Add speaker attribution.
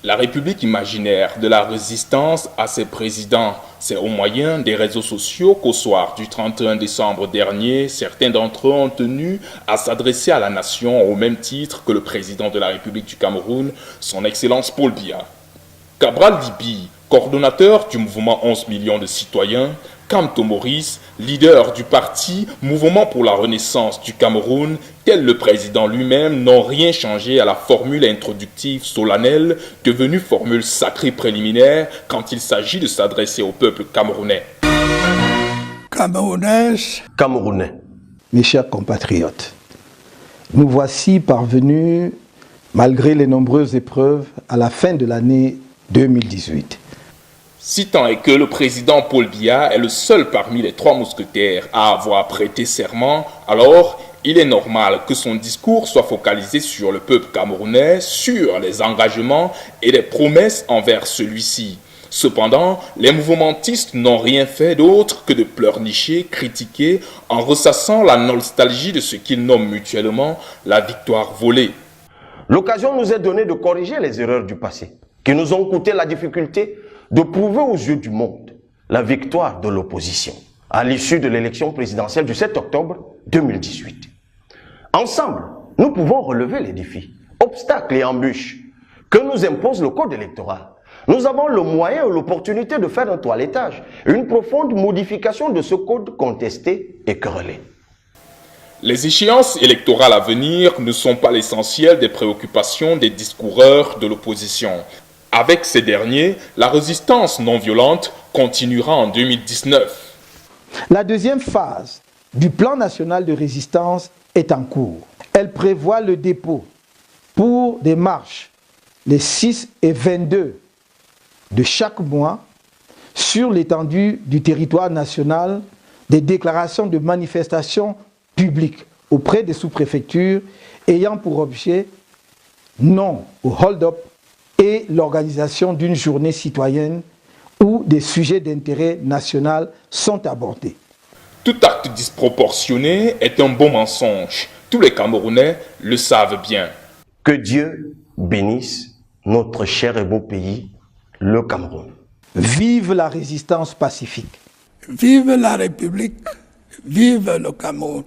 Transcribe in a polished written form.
Speaker 1: La République imaginaire de la résistance a ses présidents. C'est au moyen des réseaux sociaux qu'au soir du 31 décembre dernier, certains d'entre eux ont tenu à s'adresser à la nation au même titre que le président de la République du Cameroun, son Excellence Paul Biya. Cabral Liby, coordonnateur du mouvement 11 millions de citoyens, Kamto Maurice, leader du parti Mouvement pour la Renaissance du Cameroun, tel le président lui-même, n'ont rien changé à la formule introductive solennelle, devenue formule sacrée préliminaire quand il s'agit de s'adresser au peuple camerounais.
Speaker 2: Camerounais.
Speaker 3: Mes chers compatriotes, nous voici parvenus, malgré les nombreuses épreuves, à la fin de l'année 2018.
Speaker 1: Si tant est que le président Paul Biya est le seul parmi les trois mousquetaires à avoir prêté serment, alors il est normal que son discours soit focalisé sur le peuple camerounais, sur les engagements et les promesses envers celui-ci. Cependant, les mouvementistes n'ont rien fait d'autre que de pleurnicher, critiquer, en ressassant la nostalgie de ce qu'ils nomment mutuellement la victoire volée.
Speaker 2: L'occasion nous est donnée de corriger les erreurs du passé, qui nous ont coûté la difficulté de prouver aux yeux du monde la victoire de l'opposition à l'issue de l'élection présidentielle du 7 octobre 2018. Ensemble, nous pouvons relever les défis, obstacles et embûches que nous impose le code électoral. Nous avons le moyen et l'opportunité de faire un toilettage, une profonde modification de ce code contesté et querellé.
Speaker 1: Les échéances électorales à venir ne sont pas l'essentiel des préoccupations des discoureurs de l'opposition. Avec ces derniers, la résistance non violente continuera en 2019.
Speaker 3: La deuxième phase du plan national de résistance est en cours. Elle prévoit le dépôt pour des marches les 6 et 22 de chaque mois sur l'étendue du territoire national des déclarations de manifestation publique auprès des sous-préfectures ayant pour objet non au hold-up et l'organisation d'une journée citoyenne où des sujets d'intérêt national sont abordés.
Speaker 1: Tout acte disproportionné est un bon mensonge. Tous les Camerounais le savent bien.
Speaker 2: Que Dieu bénisse notre cher et beau pays, le Cameroun.
Speaker 3: Vive la résistance pacifique.
Speaker 4: Vive la République, vive le Cameroun.